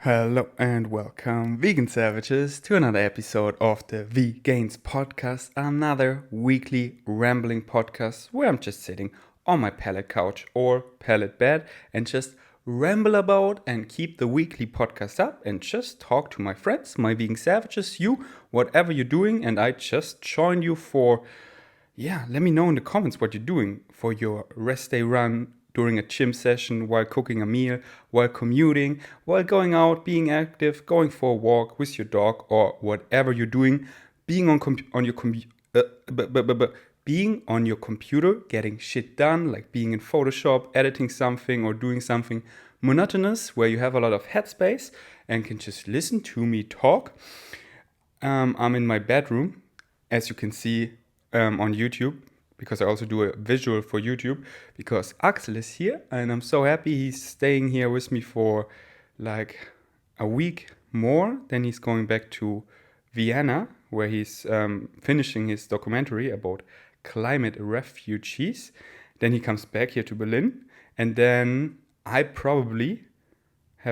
Hello and welcome, vegan savages, to another episode of the Vegains Podcast, another weekly rambling podcast where I'm just sitting on my pallet couch or pallet bed and just ramble about and keep the weekly podcast up and just talk to my friends, my vegan savages, you, whatever you're doing, and I just join you for, let me know in the comments what you're doing for your rest day run, during a gym session, while cooking a meal, while commuting, while going out, being active, going for a walk with your dog, or whatever you're doing, being being on your computer, getting shit done, like being in Photoshop, editing something, or doing something monotonous where you have a lot of headspace and can just listen to me talk. I'm in my bedroom, as you can see on YouTube, because I also do a visual for YouTube, because Axel is here and I'm so happy he's staying here with me for like a week more. Then he's going back to Vienna, where he's finishing his documentary about climate refugees. Then he comes back here to Berlin, and then have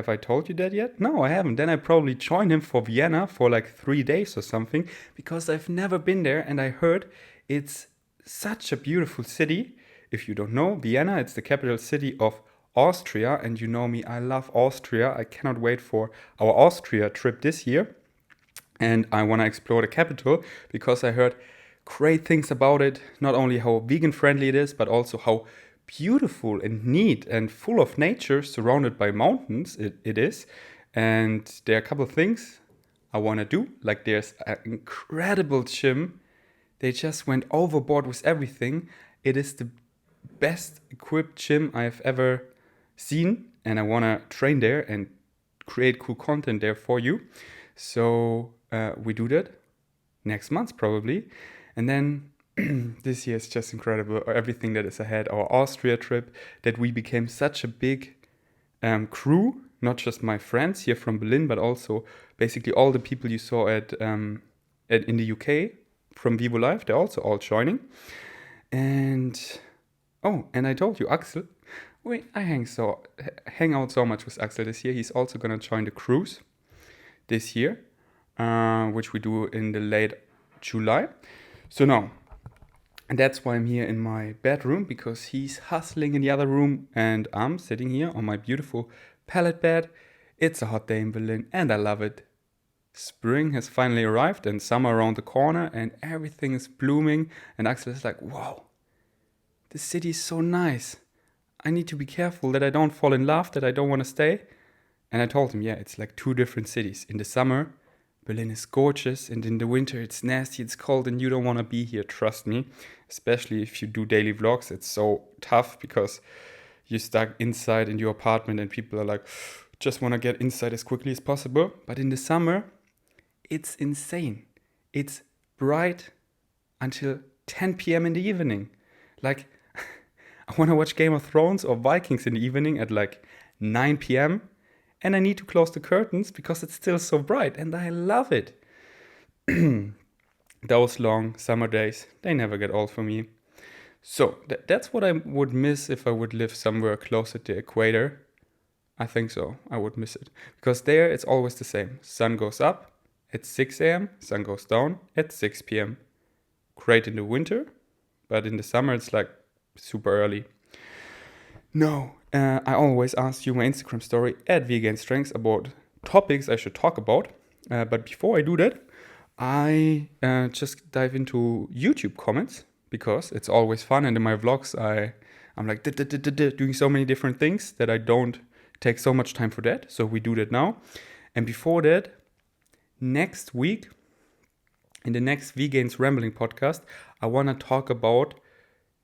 I told you that yet? No, I haven't. Then I probably join him for Vienna for like 3 days or something, because I've never been there and I heard it's such a beautiful city. If you don't know, Vienna, it's the capital city of Austria, and you know me, I love Austria. I cannot wait for our Austria trip this year, and I want to explore the capital because I heard great things about it. Not only how vegan friendly it is, but also how beautiful and neat and full of nature, surrounded by mountains it is. And there are a couple of things I want to do. Like, there's an incredible gym. They just went overboard with everything. It is the best equipped gym I've ever seen, and I want to train there and create cool content there for you. So we do that next month probably. And then this year is just incredible. Everything that is ahead. Our Austria trip, that we became such a big crew, not just my friends here from Berlin, but also basically all the people you saw in the UK from Vivo Live. They're also all joining. And I told you, Axel, I hang out so much with Axel this year. He's also gonna join the cruise this year, which we do in the late July. So now, and that's why I'm here in my bedroom, because he's hustling in the other room and I'm sitting here on my beautiful pallet bed. It's a hot day in Berlin and I love it. Spring has finally arrived and summer around the corner and everything is blooming, and Axel is like, wow, this city is so nice. I need to be careful that I don't fall in love, that I don't want to stay. And I told him, it's like two different cities. In the summer, Berlin is gorgeous, and in the winter it's nasty, it's cold, and you don't want to be here, trust me. Especially if you do daily vlogs, it's so tough because you're stuck inside in your apartment and people are like, just want to get inside as quickly as possible. But in the summer, it's insane. It's bright until 10 p.m. in the evening. Like, I want to watch Game of Thrones or Vikings in the evening at like 9 p.m. And I need to close the curtains because it's still so bright and I love it. Those long summer days, they never get old for me. So that's what I would miss if I would live somewhere closer to the equator. I think so. I would miss it. Because there it's always the same. Sun goes up at 6 a.m., sun goes down at 6 p.m. Great in the winter, but in the summer it's like super early. No, I always ask you my Instagram story at @veganstrengths about topics I should talk about. But before I do that, I just dive into YouTube comments, because it's always fun. And in my vlogs, I'm like doing so many different things that I don't take so much time for that. So we do that now. And before that, next week, in the next Vegains Rambling podcast, I want to talk about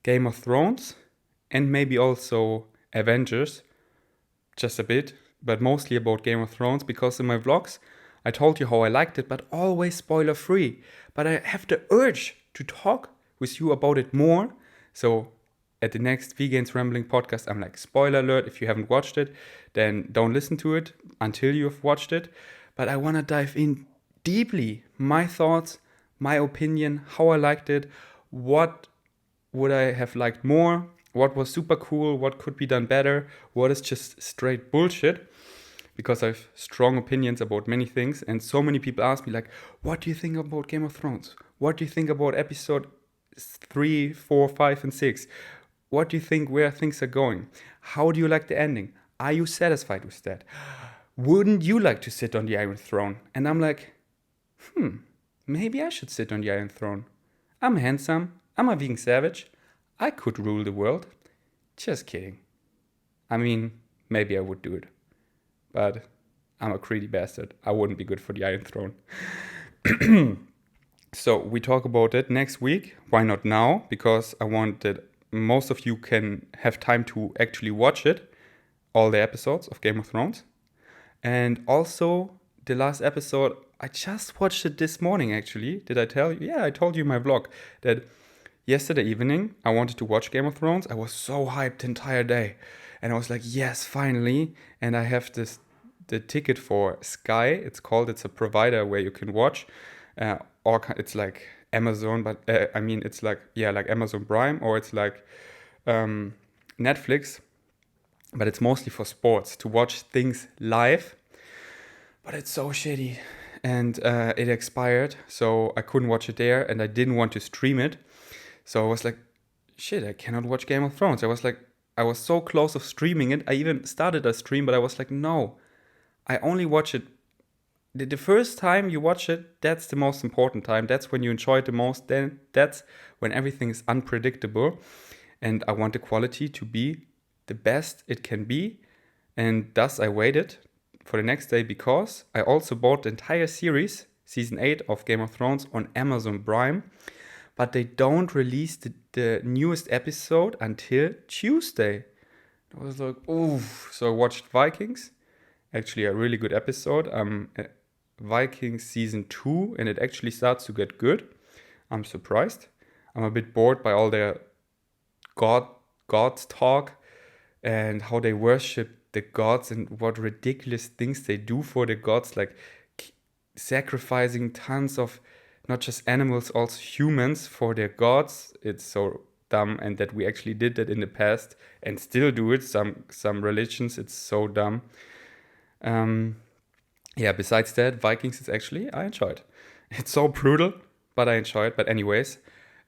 Game of Thrones and maybe also Avengers, just a bit, but mostly about Game of Thrones, because in my vlogs, I told you how I liked it, but always spoiler free. But I have the urge to talk with you about it more. So at the next Vegains Rambling podcast, I'm like, spoiler alert, if you haven't watched it, then don't listen to it until you've watched it. But I want to dive in deeply, my thoughts, my opinion, how I liked it, what would I have liked more, what was super cool, what could be done better, what is just straight bullshit. because I have strong opinions about many things. And so many people ask me like, what do you think about Game of Thrones? What do you think about episode 3, 4, 5, and 6? What do you think where things are going? How do you like the ending? Are you satisfied with that? Wouldn't you like to sit on the Iron Throne? And I'm like, maybe I should sit on the Iron Throne. I'm handsome. I'm a vegan savage. I could rule the world. Just kidding. I mean, maybe I would do it. But I'm a greedy bastard. I wouldn't be good for the Iron Throne. So we talk about it next week. Why not now? Because I want that most of you can have time to actually watch it. All the episodes of Game of Thrones. And also the last episode, I just watched it this morning actually. Did I tell you? Yeah, I told you in my vlog that yesterday evening I wanted to watch Game of Thrones. I was so hyped the entire day. And I was like, yes, finally. And I have the ticket for Sky. It's a provider where you can watch. It's like Amazon, but it's like Amazon Prime, or it's like Netflix. But it's mostly for sports, to watch things live. But it's so shitty. And it expired, so I couldn't watch it there, and I didn't want to stream it. So I was like, shit, I cannot watch Game of Thrones. I was so close of streaming it. I even started a stream, but I was like, no. I only watch it. The first time you watch it, that's the most important time. That's when you enjoy it the most. Then that's when everything is unpredictable. And I want the quality to be the best it can be. And thus I waited for the next day, because I also bought the entire series, season 8 of Game of Thrones, on Amazon Prime. But they don't release the newest episode until Tuesday. I was like, oof. So I watched Vikings. Actually, a really good episode. Vikings season 2, and it actually starts to get good. I'm surprised. I'm a bit bored by all their gods talk and how they worship the gods and what ridiculous things they do for the gods, like sacrificing tons of not just animals, also humans for their gods. It's so dumb, and that we actually did that in the past and still do it. Some religions, it's so dumb. Besides that, Vikings is actually, I enjoyed. It's so brutal, but I enjoyed. But anyways,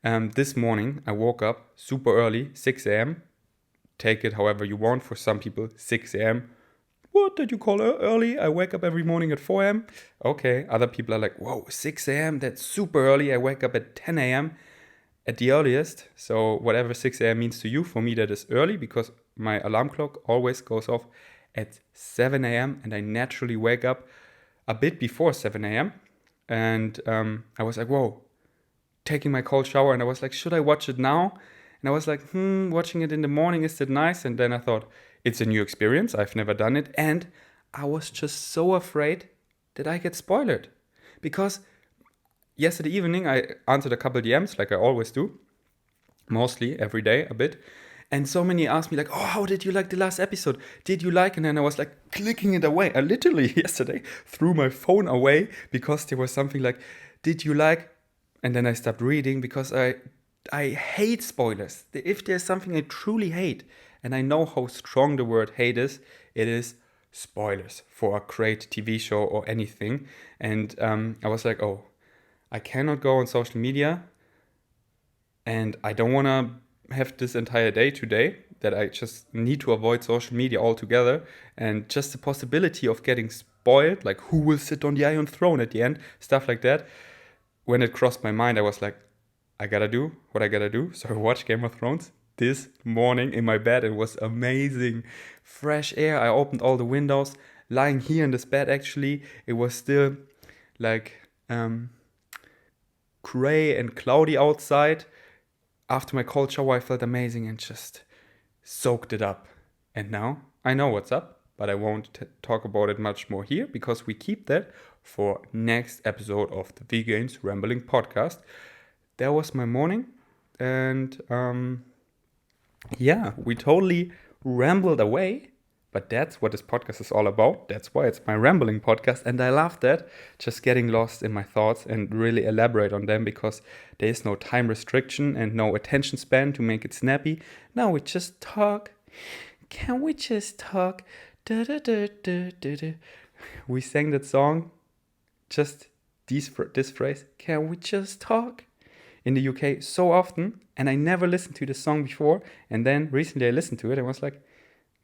this morning I woke up super early, 6 a.m. Take it however you want. For some people, 6 a.m. What did you call early? I wake up every morning at 4 a.m. Okay, other people are like, whoa, 6 a.m., that's super early. I wake up at 10 a.m. at the earliest. So whatever 6 a.m. means to you, for me that is early, because my alarm clock always goes off at 7 a.m. and I naturally wake up a bit before 7 a.m. And I was like, whoa, taking my cold shower, and I was like, should I watch it now? And I was like, watching it in the morning, is it nice? And then I thought, it's a new experience. I've never done it. And I was just so afraid that I get spoiled. Because yesterday evening, I answered a couple DMs, like I always do. Mostly, every day, a bit. And so many asked me like, oh, how did you like the last episode? Did you like? And then I was like clicking it away. I literally yesterday threw my phone away because there was something like, did you like? And then I stopped reading because I hate spoilers. If there's something I truly hate, and I know how strong the word hate is, it is spoilers for a great TV show or anything. And I was like, oh, I cannot go on social media, and I don't want to have this entire day today that I just need to avoid social media altogether. And just the possibility of getting spoiled, like who will sit on the Iron Throne at the end, stuff like that. When it crossed my mind, I was like, I gotta do what I gotta do. So I watched Game of Thrones this morning in my bed. It was amazing. Fresh air. I opened all the windows. Lying here in this bed, actually, it was still like gray and cloudy outside. After my cold shower, I felt amazing and just soaked it up. And now I know what's up, but I won't talk about it much more here, because we keep that for next episode of the Vegains Rambling Podcast. That was my morning, and we totally rambled away, but that's what this podcast is all about. That's why it's my rambling podcast, and I love that, just getting lost in my thoughts and really elaborate on them, because there is no time restriction and no attention span to make it snappy. No, we just talk. Can we just talk Da, da, da, da, da, da. We sang that song, just this phrase, can we just talk? In the UK so often, and I never listened to the song before. And then recently I listened to it and was like,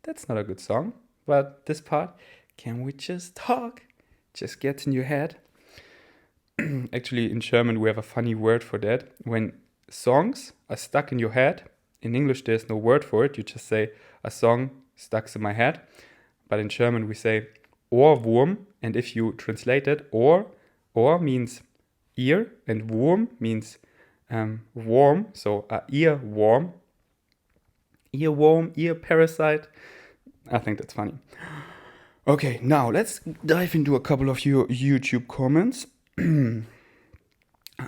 that's not a good song. But this part, can we just talk? Just gets in your head. Actually, in German, we have a funny word for that. When songs are stuck in your head, in English, there's no word for it. You just say, a song stuck in my head. But in German, we say Ohrwurm. And if you translate it, Ohr means ear, and Wurm means worm. So a earworm, ear parasite. I think that's funny. Okay, now let's dive into a couple of your YouTube comments.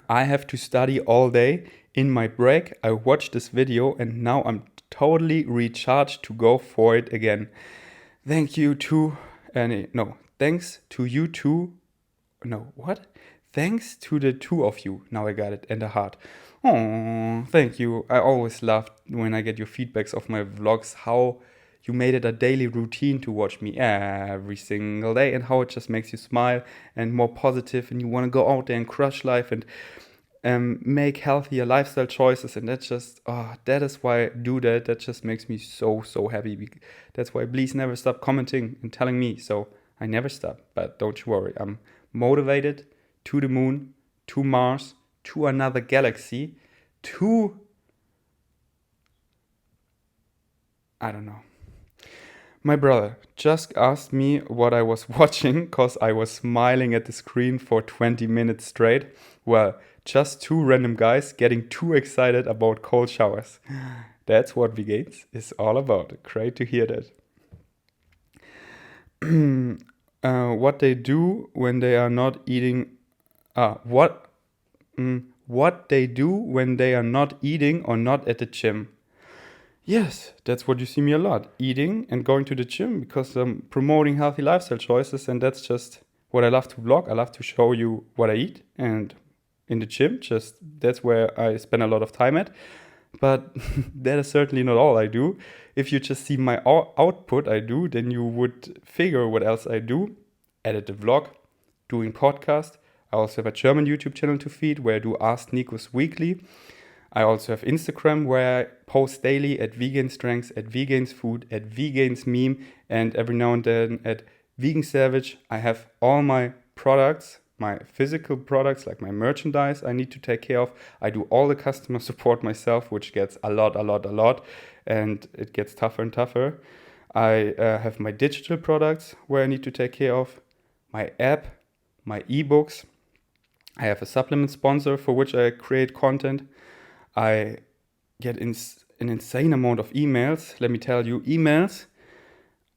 I have to study all day. In my break, I watched this video and now I'm totally recharged to go for it again. Thanks to you two. Thanks to the two of you. Now I got it, and a heart. Oh, thank you. I always loved when I get your feedbacks of my vlogs, how you made it a daily routine to watch me every single day, and how it just makes you smile and more positive, and you want to go out there and crush life and make healthier lifestyle choices. And that is why I do that. That just makes me so happy. That's why please never stop commenting and telling me. So I never stop, but don't you worry. I'm motivated to the moon, to Mars, to another galaxy, I don't know. My brother just asked me what I was watching because I was smiling at the screen for 20 minutes straight. Well, just two random guys getting too excited about cold showers. That's what Vegains is all about. Great to hear that. What they do when they are not eating. What they do when they are not eating or not at the gym. Yes, that's what you see me a lot. Eating and going to the gym because I'm promoting healthy lifestyle choices, and that's just what I love to vlog. I love to show you what I eat, and in the gym, that's where I spend a lot of time at. But that is certainly not all I do. If you just see my output I do, then you would figure what else I do. Edit the vlog, doing podcast. I also have a German YouTube channel to feed where I do Ask Nikos weekly. I also have Instagram where I post daily at Vegan Strengths, at Vegains Food, at Vegains Meme, and every now and then at Vegan Savage. I have all my products, my physical products, like my merchandise I need to take care of. I do all the customer support myself, which gets a lot, and it gets tougher and tougher. I have my digital products where I need to take care of, my app, my ebooks. I have a supplement sponsor for which I create content. I get an insane amount of emails. Let me tell you, emails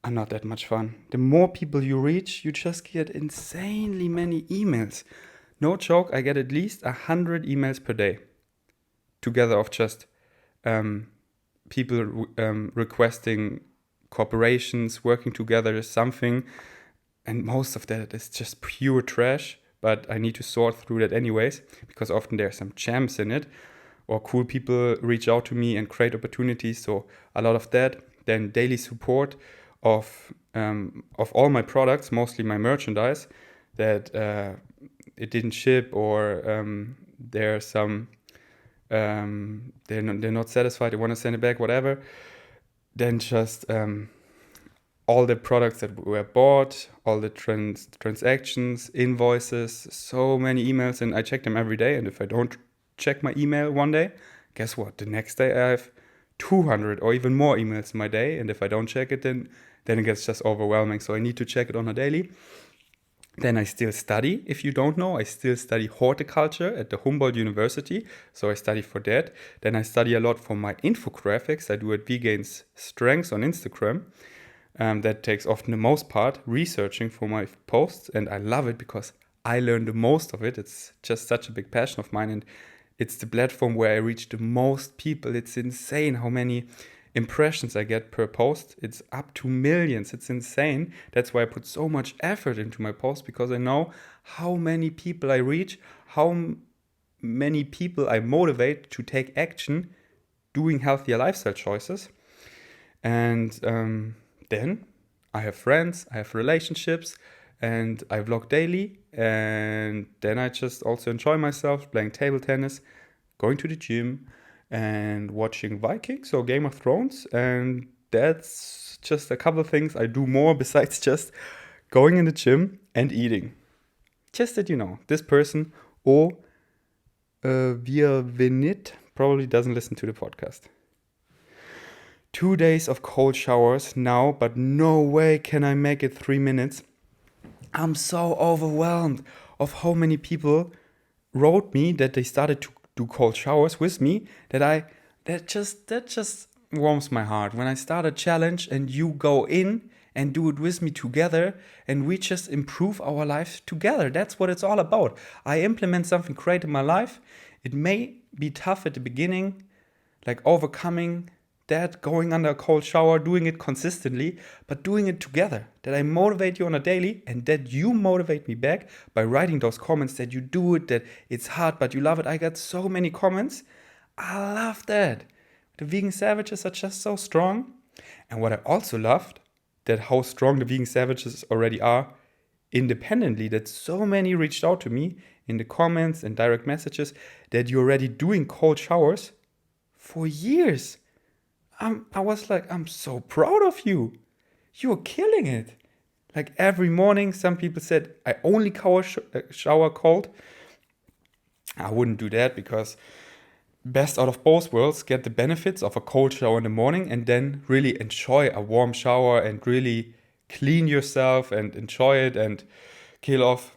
are not that much fun. The more people you reach, you just get insanely many emails. No joke, I get at least 100 emails per day. Together of just people requesting cooperations, working together, something. And most of that is just pure trash. But I need to sort through that anyways, because often there are some gems in it. Or cool people reach out to me and create opportunities. So a lot of that. Then daily support of all my products, mostly my merchandise, that it didn't ship, or there's some they're not satisfied. They want to send it back, whatever. Then just all the products that were bought, all the transactions, invoices, so many emails, and I check them every day. And if I don't check my email one day, guess what? The next day I have 200 or even more emails in my day, and if I don't check it, then it gets just overwhelming. So I need to check it on a daily. Then I still study. If you don't know, I still study horticulture at the Humboldt University. So I study for that. Then I study a lot for my infographics I do at Vegains Strengths on Instagram. That takes often the most part, researching for my posts. And I love it because I learn the most of it. It's just such a big passion of mine. And it's the platform where I reach the most people. It's insane how many impressions I get per post. It's up to millions. It's insane. That's why I put so much effort into my post, because I know how many people I reach, how many people I motivate to take action doing healthier lifestyle choices. And then I have friends, I have relationships, and I vlog daily. And then I just also enjoy myself playing table tennis, going to the gym, and watching Vikings or Game of Thrones. And that's just a couple of things I do more besides just going in the gym and eating. Just that you know, this person, or via Venit, probably doesn't listen to the podcast. 2 days of cold showers now, but no way can I make it 3 minutes. I'm so overwhelmed of how many people wrote me that they started to do cold showers with me that just warms my heart. When I start a challenge and you go in and do it with me together and we just improve our lives together. That's what it's all about. I implement something great in my life. It may be tough at the beginning, like overcoming that, going under a cold shower, doing it consistently, but doing it together. That I motivate you on a daily and that you motivate me back by writing those comments that you do it, that it's hard, but you love it. I got so many comments. I love that. The vegan savages are just so strong. And what I also loved, that how strong the vegan savages already are independently, that so many reached out to me in the comments and direct messages that you're already doing cold showers for years. I was like, I'm so proud of you. You're killing it. Like every morning, some people said, I only shower cold. I wouldn't do that because best out of both worlds, get the benefits of a cold shower in the morning and then really enjoy a warm shower and really clean yourself and enjoy it and kill off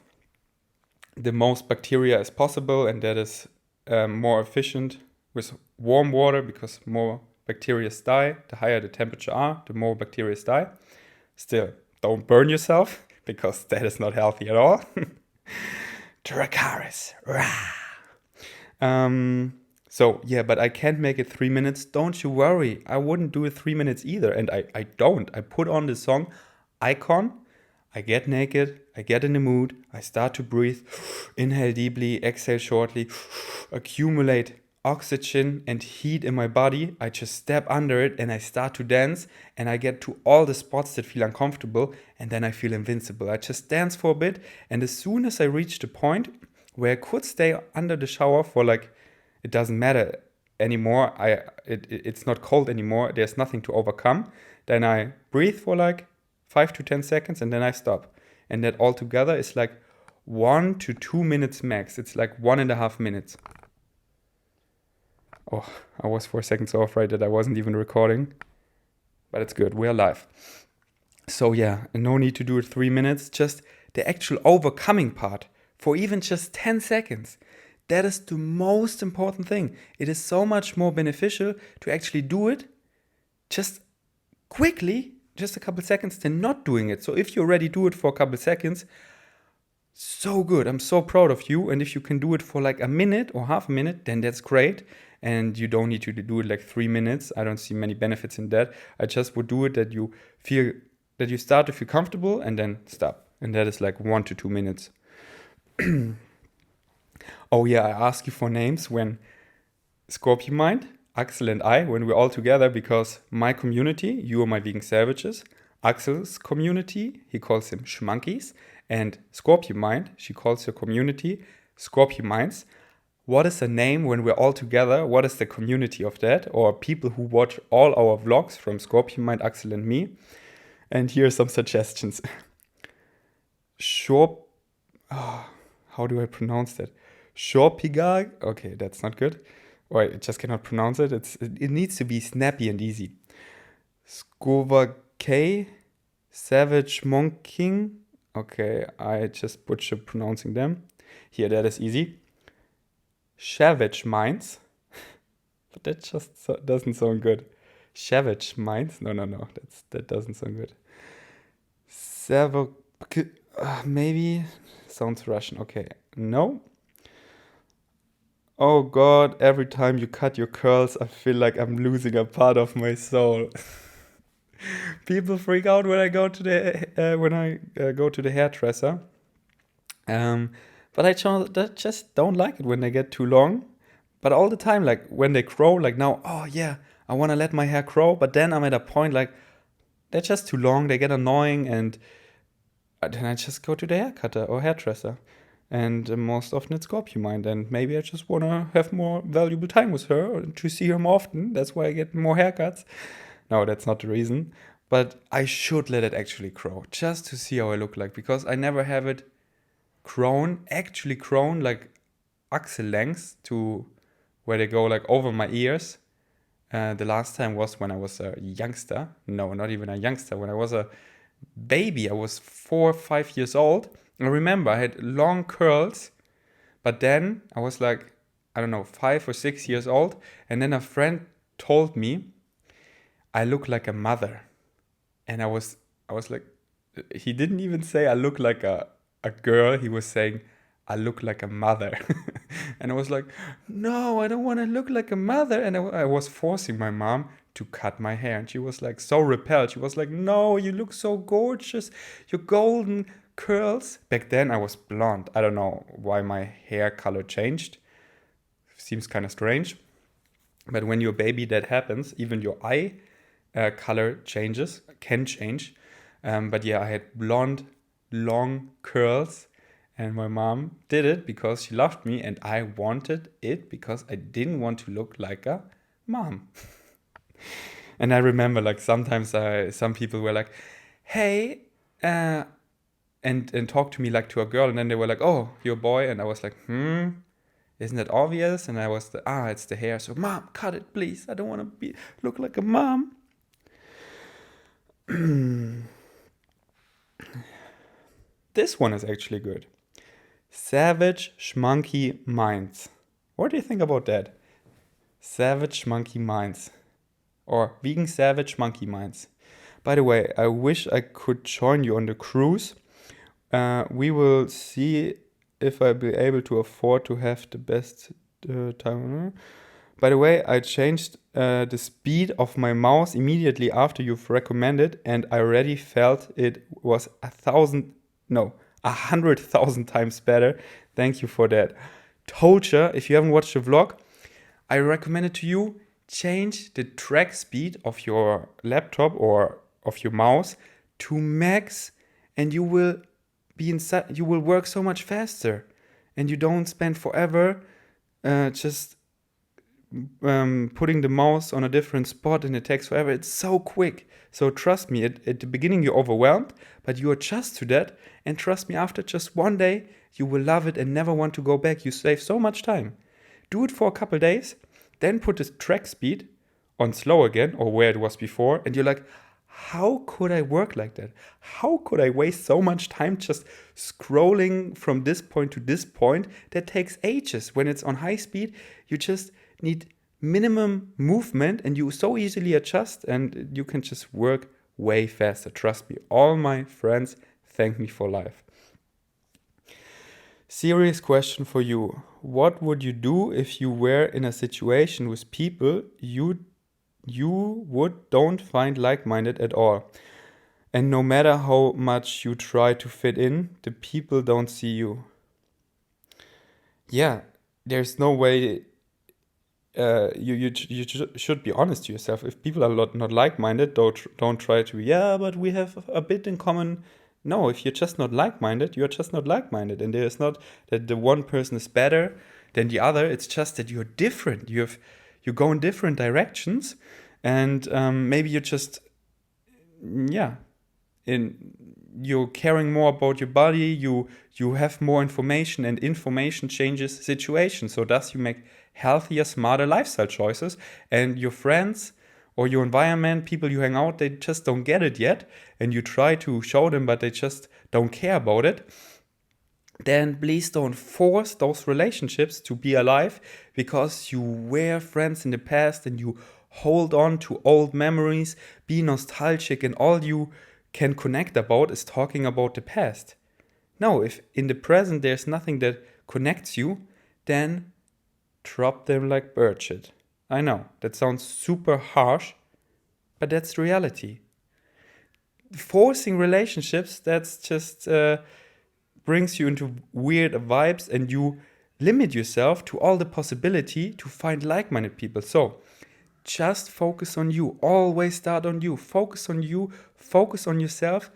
the most bacteria as possible. And that is more efficient with warm water because more bacteria die. The higher the temperature are, the more bacteria die. Still, don't burn yourself because that is not healthy at all. Dracarys. So yeah, but I can't make it 3 minutes. Don't you worry. I wouldn't do it 3 minutes either. And I don't. I put on the song Icon. I get naked. I get in the mood. I start to breathe. Inhale deeply. Exhale shortly. Accumulate oxygen and heat in my body. I just step under it and I start to dance and I get to all the spots that feel uncomfortable and then I feel invincible. I just dance for a bit and as soon as I reach the point where I could stay under the shower for like, it doesn't matter anymore, it's not cold anymore, there's nothing to overcome, then I breathe for like 5 to 10 seconds and then I stop. And that altogether is like 1 to 2 minutes max. It's like 1.5 minutes. Oh, I was 4 seconds off, right, that I wasn't even recording. But it's good, we're live. So yeah, no need to do it 3 minutes, just the actual overcoming part for even just 10 seconds. That is the most important thing. It is so much more beneficial to actually do it just quickly, just a couple seconds, than not doing it. So if you already do it for a couple seconds, so good. I'm so proud of you. And if you can do it for like a minute or half a minute, then that's great. And you don't need to do it like 3 minutes. I don't see many benefits in that. I just would do it that you feel that you start to feel comfortable and then stop. And that is like 1 to 2 minutes. Oh yeah, I ask you for names when Scorpion Mind, Axel and I, when we're all together, because my community, you are my vegan savages, Axel's community, he calls them Schmankies, and Scorpion Mind, she calls her community Scorpion Minds. What is the name when we're all together? What is the community of that? Or people who watch all our vlogs from Scorpion Mind, Axel and me. And here are some suggestions. How do I pronounce that? Cherrypicking. Okay, that's not good. Or I just cannot pronounce it. It needs to be snappy and easy. Skovak, Savage Monking. Okay, I just butchered pronouncing them. Here, that is easy. Savage Minds. But that just doesn't sound good. Savage Minds? No. That doesn't sound good. Maybe sounds Russian. Okay, no. Oh God, every time you cut your curls, I feel like I'm losing a part of my soul. People freak out when I go to the hairdresser. But I just don't like it when they get too long. But all the time, like when they grow, like now, oh yeah, I want to let my hair grow. But then I'm at a point like they're just too long, they get annoying, and then I just go to the hair cutter or hairdresser. And most often it's Scorpio-mind, and maybe I just want to have more valuable time with her or to see her more often. That's why I get more haircuts. No, that's not the reason. But I should let it actually grow, just to see how I look like, because I never have it actually grown like axle lengths to where they go like over my ears. The last time was when I was a youngster. No, not even a youngster. When I was a baby, I was 4 or 5 years old. I remember I had long curls, but then I was like, I don't know, 5 or 6 years old. And then a friend told me I look like a mother. And I was like, he didn't even say I look like a girl. He was saying I look like a mother. And I was like, no, I don't want to look like a mother. And I was forcing my mom to cut my hair. And she was like so repelled. She was like, no, you look so gorgeous. Your golden curls. Back then I was blonde. I don't know why my hair color changed. Seems kind of strange. But when you're a baby, that happens. Even your eye color can change. But yeah, I had blonde, long curls. And my mom did it because she loved me, and I wanted it because I didn't want to look like a mom. And I remember like sometimes some people were like, hey, and talk to me like to a girl, and then they were like, oh, you're a boy. And I was like, isn't that obvious? And I was it's the hair. So mom, cut it, please. I don't want to look like a mom. This one is actually good. Savage Schmunky Minds. What do you think about that? Savage Schmunky Minds. Or Vegan Savage Monkey Minds. By the way, I wish I could join you on the cruise. We will see if I'll be able to afford to have the best time. By the way, I changed the speed of my mouse immediately after you've recommended, and I already felt it was 100,000 times better. Thank you for that. Told you, if you haven't watched the vlog, I recommend it to you. Change the track speed of your laptop or of your mouse to max, and you will work so much faster, and you don't spend forever just putting the mouse on a different spot, and it takes forever. It's so quick. So trust me, at the beginning you're overwhelmed, but you adjust to that, and trust me, after just one day you will love it and never want to go back. You save so much time. Do it for a couple days, then put the track speed on slow again, or where it was before, and you're like, how could I work like that? How could I waste so much time just scrolling from this point to this point? That takes ages. When it's on high speed, you just need minimum movement, and you so easily adjust, and you can just work way faster. Trust me, all my friends thank me for life. Serious question for you. What would you do if you were in a situation with people you don't find like-minded at all? And no matter how much you try to fit in, the people don't see you. Yeah, there's no way. You should be honest to yourself. If people are not like-minded, don't try to, yeah, but we have a bit in common. No, if you're just not like-minded, you're just not like-minded. And there's not that the one person is better than the other. It's just that you're different. You go in different directions. And maybe you're just, you're caring more about your body. You have more information, and information changes situations. So thus you make healthier, smarter lifestyle choices. And your friends or your environment, people you hang out, they just don't get it yet, and you try to show them, but they just don't care about it, then please don't force those relationships to be alive because you were friends in the past and you hold on to old memories, be nostalgic, and all you can connect about is talking about the past. No, if in the present there's nothing that connects you, then drop them like birdshit. I know, that sounds super harsh, but that's reality. Forcing relationships, that's just brings you into weird vibes, and you limit yourself to all the possibility to find like-minded people. So, Just focus on you. Always start on you. Focus on you. Focus on yourself.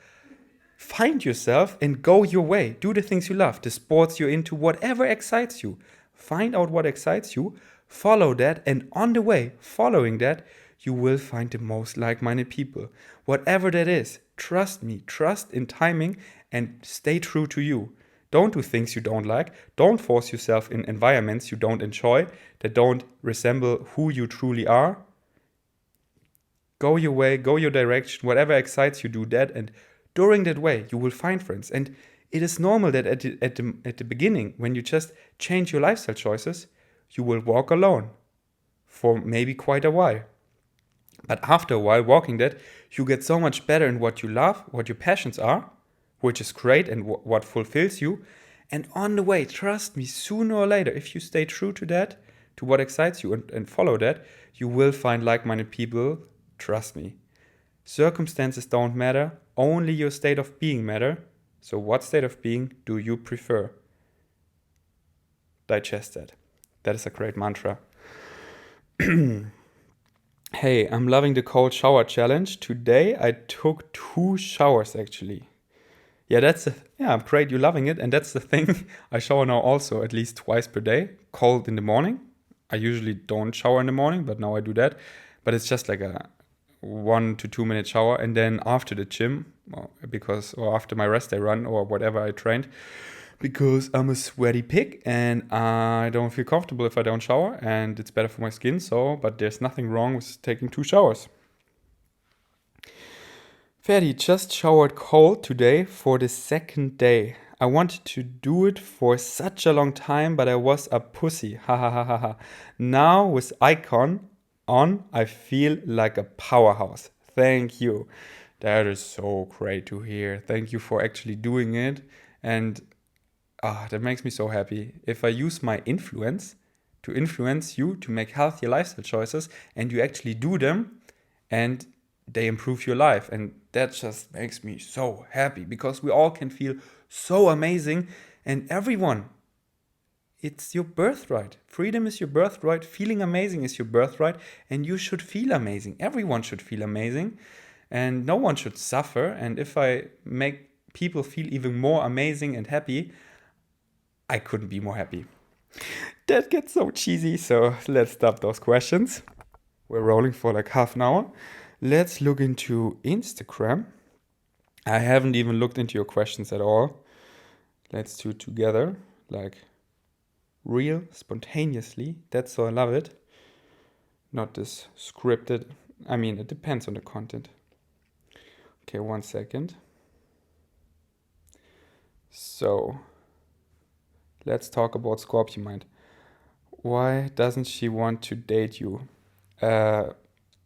Find yourself and go your way. Do the things you love, the sports you're into, whatever excites you. Find out what excites you. Follow that. And on the way, following that, you will find the most like-minded people. Whatever that is, trust me. Trust in timing and stay true to you. Don't do things you don't like. Don't force yourself in environments you don't enjoy, that don't resemble who you truly are. Go your way, go your direction, whatever excites you, do that. And during that way, you will find friends. And it is normal that at the beginning, when you just change your lifestyle choices, you will walk alone for maybe quite a while. But after a while walking that, you get so much better in what you love, what your passions are, which is great and what fulfills you. And on the way, trust me, sooner or later, if you stay true to that, to what excites you and follow that, you will find like-minded people. Trust me. Circumstances don't matter, only your state of being matter. So what state of being do you prefer? Digest that. That is a great mantra. Hey, I'm loving the cold shower challenge. Today I took 2 showers actually. Yeah, I'm great, you're loving it. And that's the thing. I shower now also at least twice per day. Cold in the morning. I usually don't shower in the morning, but now I do that. But it's just like a 1 to 2 minute shower. And then after the gym, or after my rest day run or whatever I trained, because I'm a sweaty pig and I don't feel comfortable if I don't shower, and it's better for my skin. But there's nothing wrong with taking 2 showers. Ferdi, just showered cold today for the 2nd day. I wanted to do it for such a long time, but I was a pussy. Ha ha ha ha ha. Now with Icon on, I feel like a powerhouse. Thank you. That is so great to hear. Thank you for actually doing it. And that makes me so happy. If I use my influence to influence you to make healthier lifestyle choices, and you actually do them, and they improve your life. And that just makes me so happy, because we all can feel so amazing. And everyone, it's your birthright. Freedom is your birthright. Feeling amazing is your birthright. And you should feel amazing. Everyone should feel amazing. And no one should suffer. And if I make people feel even more amazing and happy, I couldn't be more happy. That gets so cheesy. So let's stop those questions. We're rolling for like half an hour. Let's look into Instagram. I haven't even looked into your questions at all. Let's do it together, like real, spontaneously. That's so I love it. Not this scripted. I mean, it depends on the content. Okay, 1 second. So, let's talk about Scorpio Mind. Why doesn't she want to date you?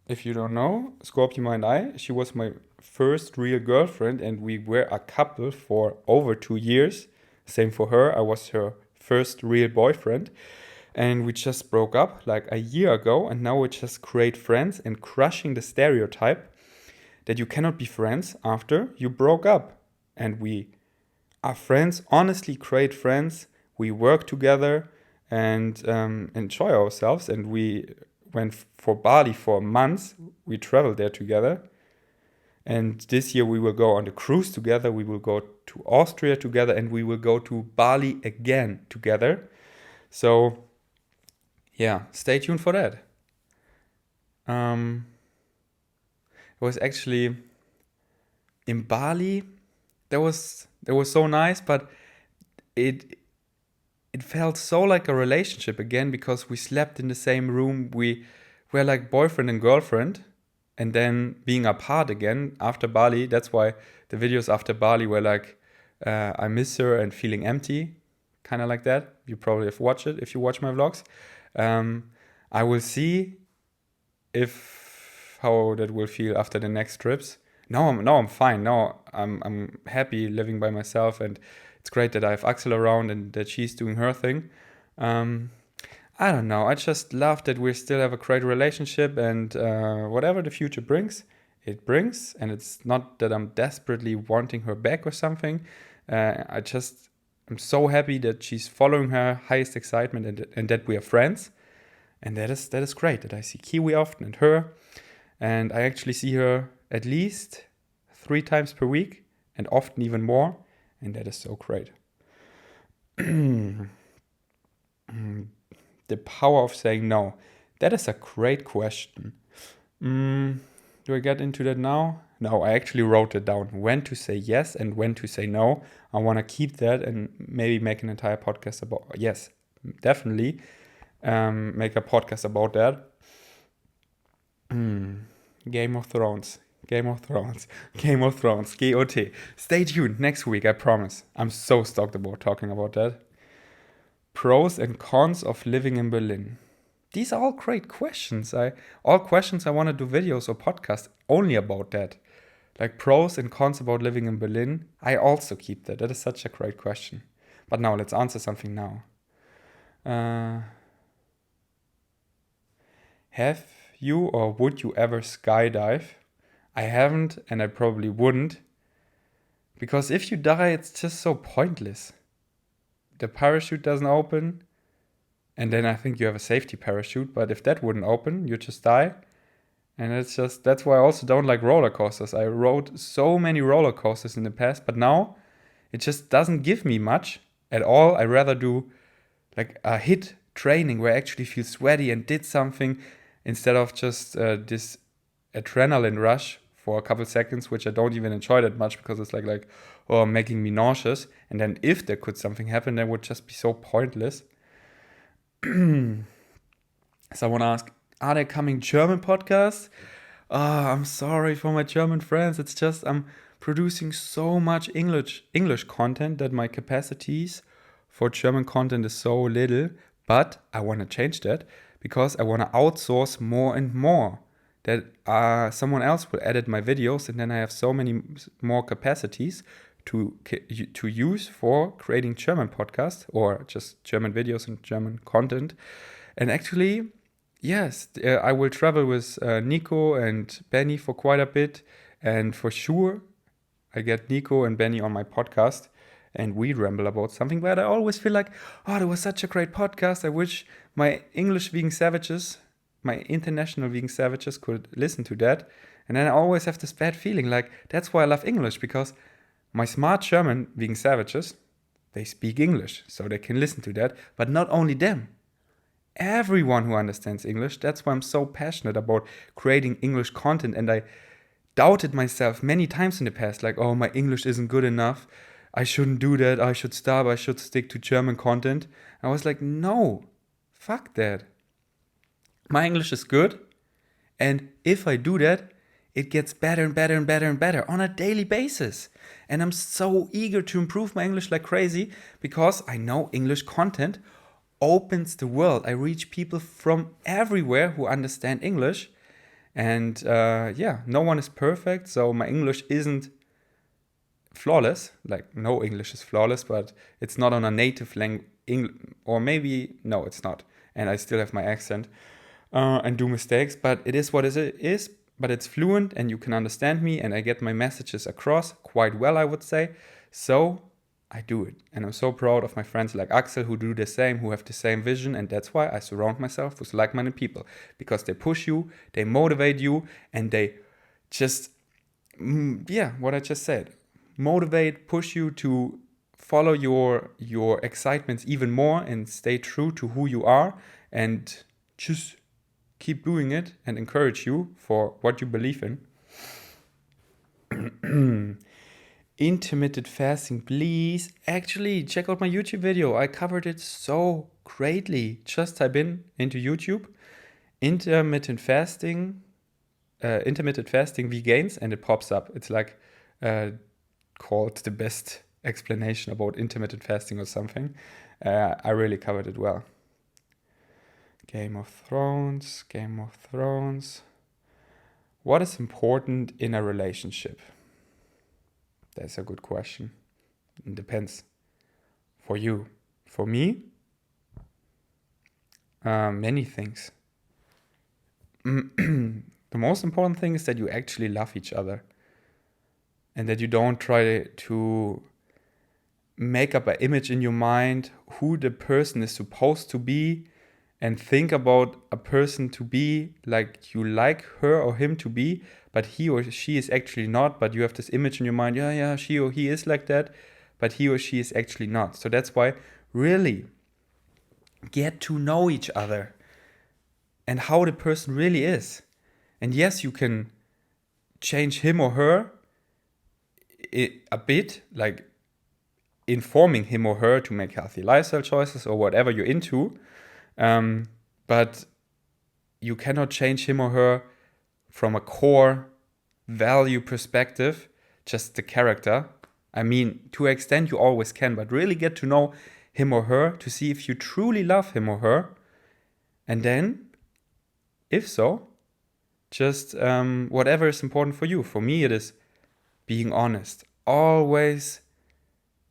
If you don't know, Scorpio and she was my first real girlfriend, and we were a couple for over 2 years. Same for her. I was her first real boyfriend, and we just broke up like a year ago, and now we're just great friends and crushing the stereotype that you cannot be friends after you broke up. And we are friends, honestly great friends. We work together and enjoy ourselves, and we went for Bali for months. We traveled there together. And this year we will go on the cruise together. We will go to Austria together, and we will go to Bali again together. So, yeah, stay tuned for that. It was actually in Bali. That was so nice, but it felt so like a relationship again, because we slept in the same room. We were like boyfriend and girlfriend, and then being apart again after Bali. That's why the videos after Bali were like, I miss her and feeling empty, kind of like that. You probably have watched it if you watch my vlogs. I will see how that will feel after the next trips. Now I'm fine. Now I'm happy living by myself, and it's great that I have Axel around and that she's doing her thing. I don't know. I just love that we still have a great relationship, and whatever the future brings, it brings. And it's not that I'm desperately wanting her back or something. I'm so happy that she's following her highest excitement, and that we are friends. And that is great that I see Kiwi often and her. And I actually see her at least 3 times per week and often even more. And that is so great. The power of saying no. That is a great question. Do I get into that now? No, I actually wrote it down. When to say yes and when to say no. I want to keep that and maybe make an entire podcast about. Yes, definitely make a podcast about that. Game of Thrones. GOT. Stay tuned next week, I promise. I'm so stoked about talking about that. Pros and cons of living in Berlin. These are all great questions. All questions I want to do videos or podcasts only about that. Like pros and cons about living in Berlin. I also keep that. That is such a great question. But now let's answer something now. Have you or would you ever skydive? I haven't and I probably wouldn't. Because if you die, it's just so pointless. The parachute doesn't open. And then I think you have a safety parachute. But if that wouldn't open, you just die. And that's why I also don't like roller coasters. I rode so many roller coasters in the past. But now it just doesn't give me much at all. I rather do like a HIIT training where I actually feel sweaty and did something instead of just this adrenaline rush for a couple seconds, which I don't even enjoy that much because it's like making me nauseous. And then if there could something happen, that would just be so pointless. Someone asked, are there coming German podcasts? I'm sorry for my German friends. It's just I'm producing so much English content that my capacities for German content is so little. But I want to change that because I want to outsource more and more. That someone else will edit my videos, and then I have so many more capacities to use for creating German podcasts or just German videos and German content. And actually, yes, I will travel with Nico and Benny for quite a bit. And for sure, I get Nico and Benny on my podcast and we ramble about something. But I always feel like, oh, that was such a great podcast. I wish my English vegan savages, my international vegan savages could listen to that. And then I always have this bad feeling like, that's why I love English, because my smart German vegan savages, they speak English, so they can listen to that. But not only them. Everyone who understands English. That's why I'm so passionate about creating English content. And I doubted myself many times in the past, like, oh, my English isn't good enough. I shouldn't do that. I should stop. I should stick to German content. I was like, no, fuck that. My English is good. And if I do that, it gets better and better and better and better on a daily basis. And I'm so eager to improve my English like crazy because I know English content opens the world. I reach people from everywhere who understand English. And no one is perfect. So my English isn't flawless. Like no English is flawless, but it's not on a native language. Or maybe, no, it's not. And I still have my accent and do mistakes. But it is what it is. But it's fluent and you can understand me. And I get my messages across quite well, I would say. So I do it. And I'm so proud of my friends like Axel who do the same, who have the same vision. And that's why I surround myself with like-minded people. Because they push you, they motivate you, and they just, what I just said. Motivate, push you to follow your excitements even more and stay true to who you are. And just keep doing it and encourage you for what you believe in. Intermittent fasting, please. Actually, check out my YouTube video. I covered it so greatly. Just type into YouTube intermittent fasting Vegains, and it pops up. It's like called the best explanation about intermittent fasting or something. I really covered it well. Game of Thrones. What is important in a relationship? That's a good question. It depends. For you. For me, many things. The most important thing is that you actually love each other. And that you don't try to make up an image in your mind who the person is supposed to be and think about a person to be like you like her or him to be, but he or she is actually not, but you have this image in your mind, yeah, she or he is like that, but he or she is actually not. So that's why really get to know each other and how the person really is. And yes, you can change him or her a bit, like informing him or her to make healthy lifestyle choices or whatever you're into. But you cannot change him or her from a core value perspective, just the character. I mean, to an extent you always can, but really get to know him or her to see if you truly love him or her. And then, if so, just whatever is important for you. For me, it is being honest. Always,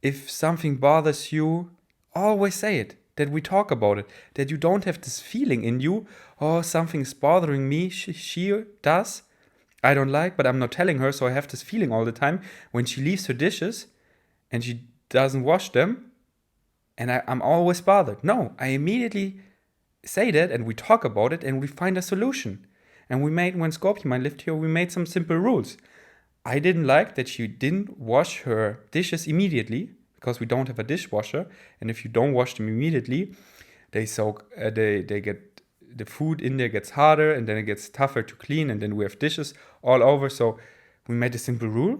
if something bothers you, always say it. That we talk about it. That you don't have this feeling in you, oh, something is bothering me, she does, I don't like, but I'm not telling her, so I have this feeling all the time when she leaves her dishes and she doesn't wash them, and I'm always bothered. No, I immediately say that, and we talk about it, and we find a solution. And we made, when Scorpion lived here, we made some simple rules. I didn't like that she didn't wash her dishes immediately, because we don't have a dishwasher, and if you don't wash them immediately, they soak, they get, the food in there gets harder, and then it gets tougher to clean, and then we have dishes all over. So we made a simple rule.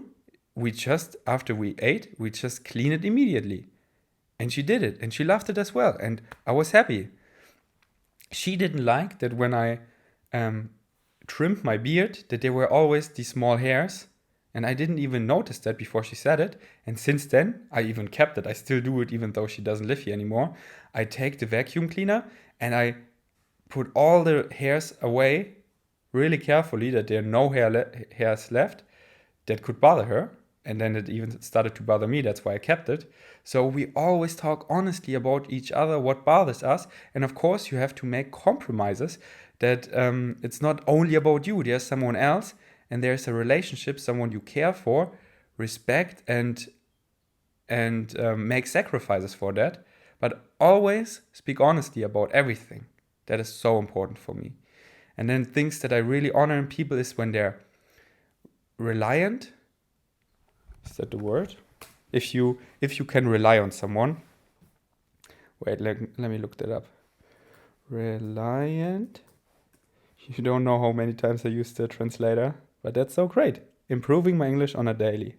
We just, after we ate, we just clean it immediately. And she did it, and she loved it as well, and I was happy. She didn't like that when I trimmed my beard, that there were always these small hairs, and I didn't even notice that before she said it. And since then, I even kept it. I still do it even though she doesn't live here anymore. I take the vacuum cleaner and I put all the hairs away really carefully, that there are no hairs left that could bother her. And then it even started to bother me. That's why I kept it. So we always talk honestly about each other, what bothers us. And of course, you have to make compromises, that it's not only about you. There's someone else, and there's a relationship, someone you care for, respect, and make sacrifices for that. But always speak honestly about everything. That is so important for me. And then things that I really honor in people is when they're reliant. Is that the word? If you can rely on someone. Wait, let me look that up. Reliant. You don't know how many times I use the translator, but that's so great. Improving my English on a daily.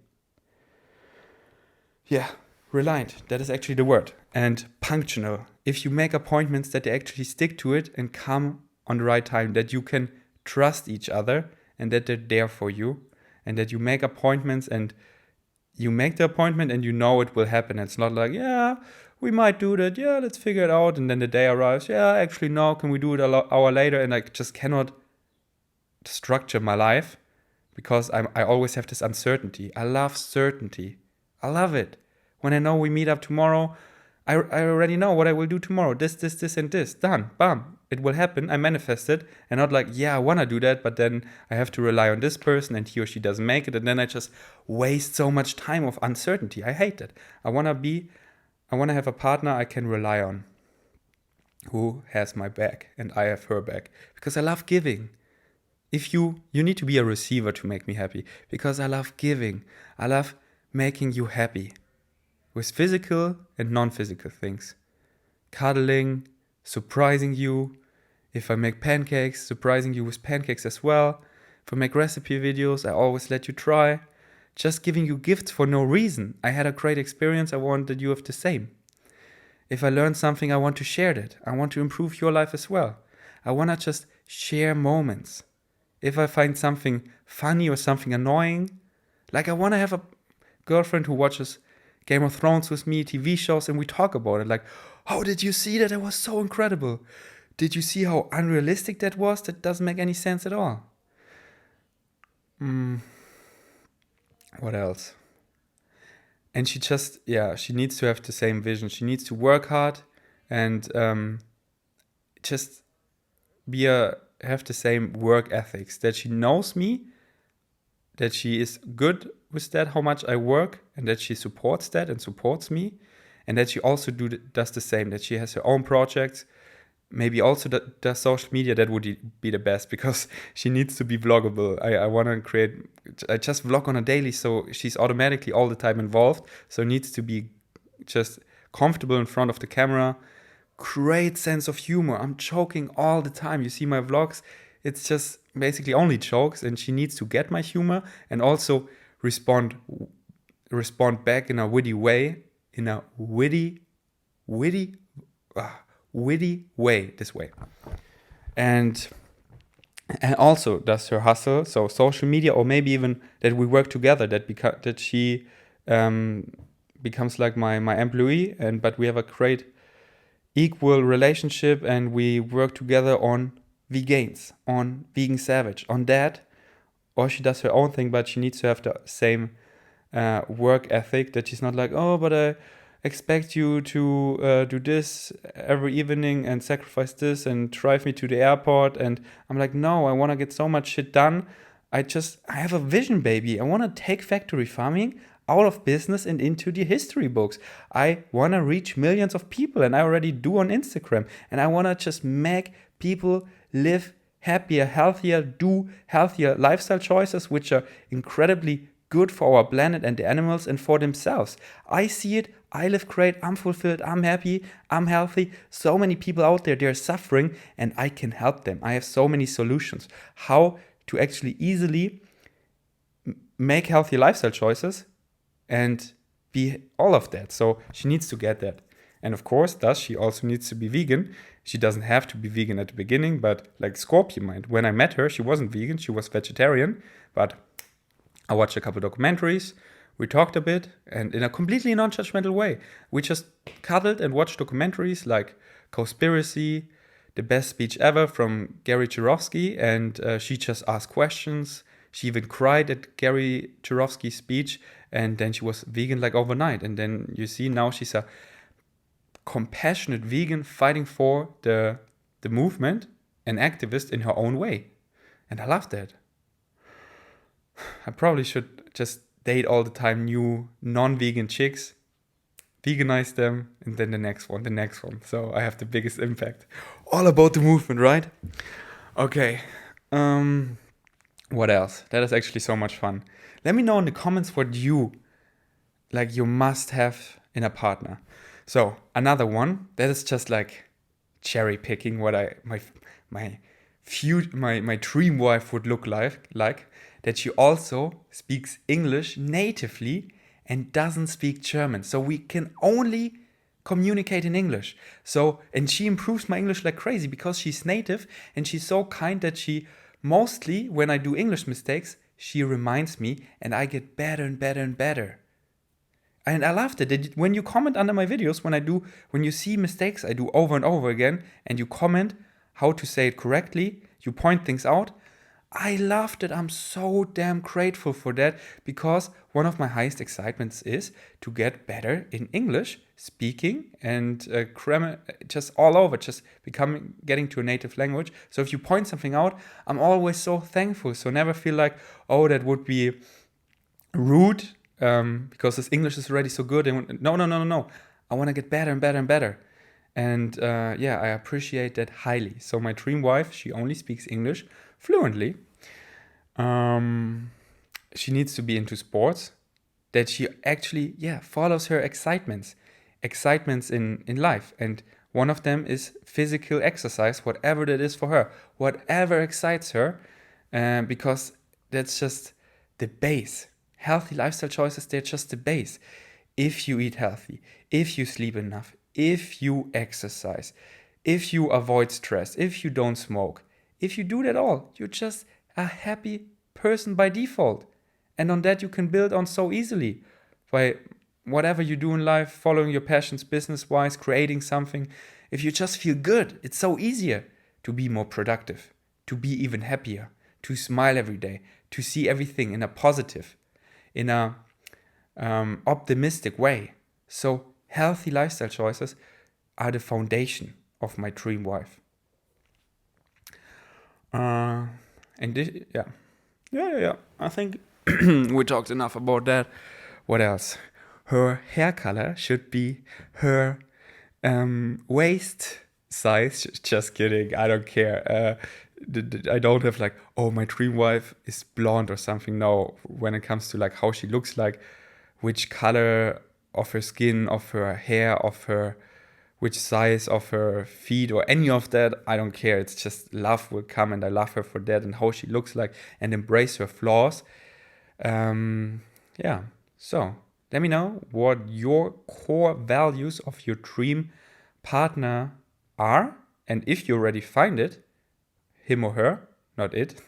Yeah, reliant. That is actually the word. And punctual. If you make appointments, that they actually stick to it and come on the right time. That you can trust each other and that they're there for you. And that you make appointments and you make the appointment and you know it will happen. It's not like, yeah, we might do that. Yeah, let's figure it out. And then the day arrives. Yeah, actually, no, can we do it an hour later? And I just cannot structure my life because I always have this uncertainty. I love certainty. I love it. When I know we meet up tomorrow, I already know what I will do tomorrow. This, and this. Done. Bam. It will happen. I manifest it. And not like, yeah, I want to do that, but then I have to rely on this person and he or she doesn't make it. And then I just waste so much time of uncertainty. I hate it. I want to have a partner I can rely on, who has my back and I have her back. Because I love giving. If you need to be a receiver to make me happy. Because I love giving. I love making you happy. With physical and non-physical things. Cuddling, surprising you. If I make pancakes, surprising you with pancakes as well. If I make recipe videos, I always let you try. Just giving you gifts for no reason. I had a great experience, I want that you have the same. If I learn something, I want to share that. I want to improve your life as well. I want to just share moments. If I find something funny or something annoying, like I want to have a girlfriend who watches Game of Thrones with me, TV shows, and we talk about it. Like, oh, did you see that? It was so incredible. Did you see how unrealistic that was? That doesn't make any sense at all. What else? And she just, she needs to have the same vision. She needs to work hard and just have the same work ethics. That she knows me, that she is good with that, how much I work, and that she supports that and supports me, and that she also does the same, that she has her own projects, maybe also the social media, that would be the best, because she needs to be vloggable. I want to I just vlog on a daily, so she's automatically all the time involved, so needs to be just comfortable in front of the camera. Great sense of humor. I'm joking all the time. You see my vlogs, it's just basically only jokes, and she needs to get my humor and also respond back in a witty way, witty way, this way. And also does her hustle, so social media, or maybe even that we work together, that she becomes like my employee, but we have a great equal relationship, and we work together on Vegains, on Vegan Savage, on that. Or she does her own thing, but she needs to have the same work ethic, that she's not like, oh, but I expect you to do this every evening and sacrifice this and drive me to the airport. And I'm like, no, I want to get so much shit done. I have a vision, baby. I want to take factory farming out of business and into the history books. I want to reach millions of people, and I already do on Instagram. And I want to just make people live happier, healthier, do healthier lifestyle choices, which are incredibly good for our planet and the animals and for themselves. I see it. I live great. I'm fulfilled. I'm happy. I'm healthy. So many people out there, they're suffering, and I can help them. I have so many solutions. How to actually easily make healthy lifestyle choices and be all of that. So she needs to get that. And of course, she also needs to be vegan. She doesn't have to be vegan at the beginning, but like Scorpion Mind. When I met her, she wasn't vegan, she was vegetarian. But I watched a couple documentaries, we talked a bit, and in a completely non-judgmental way. We just cuddled and watched documentaries like Cowspiracy, The Best Speech Ever from Gary Cherowski, and she just asked questions. She even cried at Gary Cherowski's speech, and then she was vegan like overnight. And then you see now she's a compassionate vegan fighting for the movement, an activist in her own way. And I love that. I probably should just date all the time new non-vegan chicks, veganize them, and then the next one. So I have the biggest impact. All about the movement, right? Okay. What else? That is actually so much fun. Let me know in the comments what you must have in a partner. So another one that is just like cherry picking what my dream wife would look like, that she also speaks English natively and doesn't speak German. So we can only communicate in English. So, and she improves my English like crazy because she's native and she's so kind that she mostly, when I do English mistakes, she reminds me and I get better and better and better. And I loved it. When you comment under my videos, when you see mistakes I do over and over again, and you comment how to say it correctly, you point things out, I loved it. I'm so damn grateful for that, because one of my highest excitements is to get better in English, speaking and grammar, just all over, just getting to a native language. So if you point something out, I'm always so thankful. So never feel like, oh, that would be rude, because this English is already so good. And no. I want to get better and better and better. And I appreciate that highly. So my dream wife, she only speaks English fluently. She needs to be into sports, that she actually, follows her excitements in life. And one of them is physical exercise, whatever that is for her, whatever excites her, because that's just the base. Healthy lifestyle choices, they're just the base. If you eat healthy, if you sleep enough, if you exercise, if you avoid stress, if you don't smoke, if you do that all, you're just a happy person by default. And on that you can build on so easily by whatever you do in life, following your passions business-wise, creating something. If you just feel good, it's so easier to be more productive, to be even happier, to smile every day, to see everything in a positive, in a optimistic way. So healthy lifestyle choices are the foundation of my dream wife. And this, I think we talked enough about that. What else? Her hair color should be her waist size. Just kidding. I don't care. I don't have like, oh, my dream wife is blonde or something. No, when it comes to like how she looks like, which color of her skin, of her hair, of her, which size of her feet or any of that, I don't care. It's just love will come, and I love her for that and how she looks like, and embrace her flaws. Yeah. So let me know what your core values of your dream partner are, and if you already find it, him or her, not it.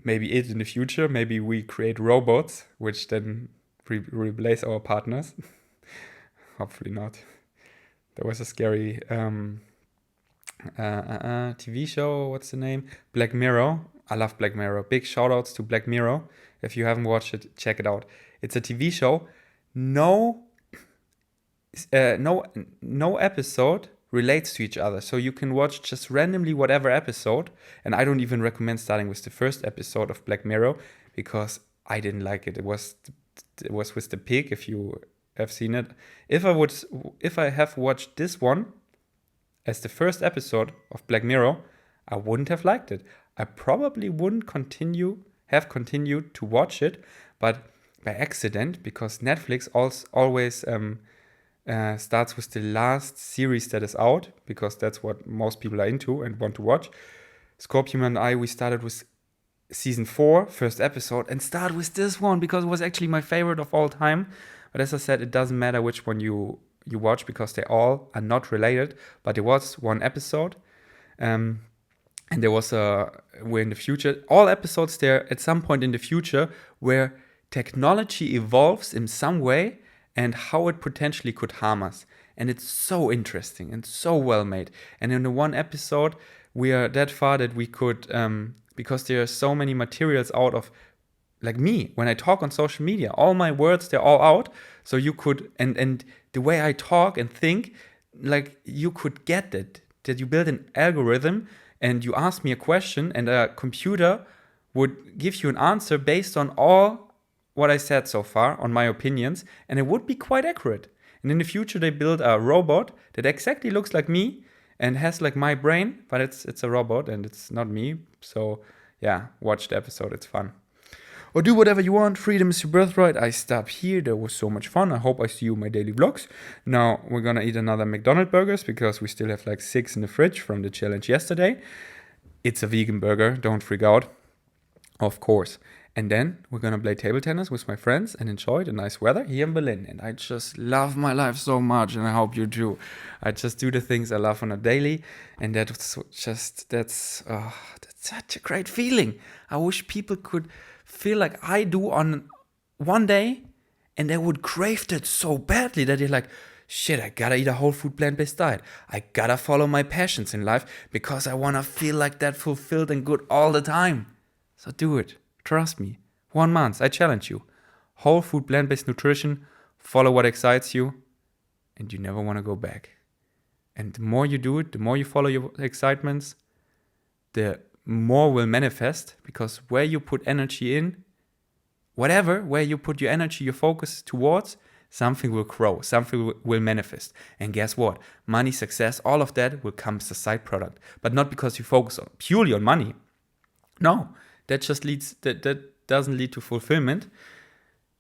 Maybe it in the future. Maybe we create robots which then replace our partners. Hopefully not. There was a scary TV show. What's the name? Black Mirror. I love Black Mirror. Big shout outs to Black Mirror. If you haven't watched it, check it out. It's a TV show. No episode relates to each other. So you can watch just randomly whatever episode. And I don't even recommend starting with the first episode of Black Mirror because I didn't like it. It was with the pig, if you have seen it. If I have watched this one as the first episode of Black Mirror, I wouldn't have liked it. I probably wouldn't have continued to watch it, but by accident, because Netflix always starts with the last series that is out, because that's what most people are into and want to watch. Scorpion and I, we started with season 4, first episode, and started with this one because it was actually my favorite of all time. But as I said, it doesn't matter which one you watch because they all are not related. But there was one episode, and there was we're in the future. All episodes there at some point in the future where technology evolves in some way and how it potentially could harm us. And it's so interesting and so well made. And in the one episode, we are that far that we could, because there are so many materials out of, like me, when I talk on social media, all my words, they're all out. So you could, and the way I talk and think, like you could get that you build an algorithm and you ask me a question and a computer would give you an answer based on all what I said so far, on my opinions, and it would be quite accurate. And in the future, they build a robot that exactly looks like me and has like my brain, but it's a robot and it's not me. So yeah, watch the episode, it's fun. Or do whatever you want, freedom is your birthright. I stop here, that was so much fun. I hope I see you in my daily vlogs. Now we're gonna eat another McDonald's burgers because we still have like 6 in the fridge from the challenge yesterday. It's a vegan burger, don't freak out, of course. And then we're gonna play table tennis with my friends and enjoy the nice weather here in Berlin. And I just love my life so much, and I hope you do. I just do the things I love on a daily, and that's such a great feeling. I wish people could feel like I do on one day, and they would crave that so badly that they're like, shit, I gotta eat a whole food plant-based diet. I gotta follow my passions in life because I wanna feel like that fulfilled and good all the time. So do it. Trust me. 1 month, I challenge you. Whole food plant-based nutrition, follow what excites you, and you never want to go back. And the more you do it, the more you follow your excitements, the more will manifest, because where you put energy in, where you put your energy, your focus towards, something will grow, something will manifest. And guess what? Money, success, all of that will come as a side product. But not because you focus purely on money. No. That just that doesn't lead to fulfillment.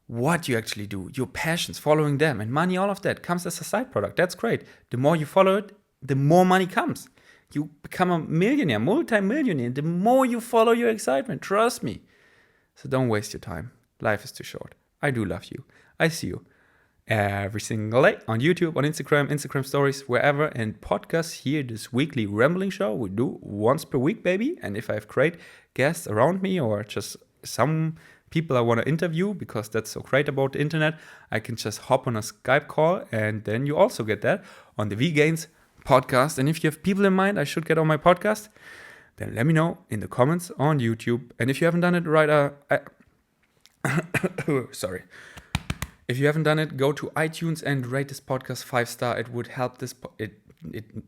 What you actually do, your passions, following them, and money, all of that comes as a side product. That's great. The more you follow it, the more money comes. You become a millionaire, multi-millionaire, the more you follow your excitement. Trust me. So don't waste your time. Life is too short. I do love you. I see you every single day on YouTube, on Instagram stories, wherever, and podcasts here, this weekly rambling show we do once per week, baby. And if I have great guests around me or just some people I want to interview, because that's so great about the internet, I can just hop on a Skype call, and then you also get that on the Vegains Podcast. And if you have people in mind I should get on my podcast, then let me know in the comments on YouTube. And if you haven't done it, sorry. If you haven't done it, go to iTunes and rate this podcast 5-star. It would help this. It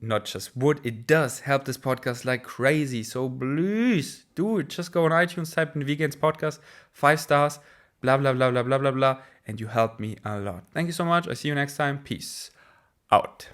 not just would, it does help this podcast like crazy. So please do it. Just go on iTunes, type in the Vegains Podcast, 5 stars, blah, blah, blah, blah, blah, blah, blah. And you help me a lot. Thank you so much. I see you next time. Peace out.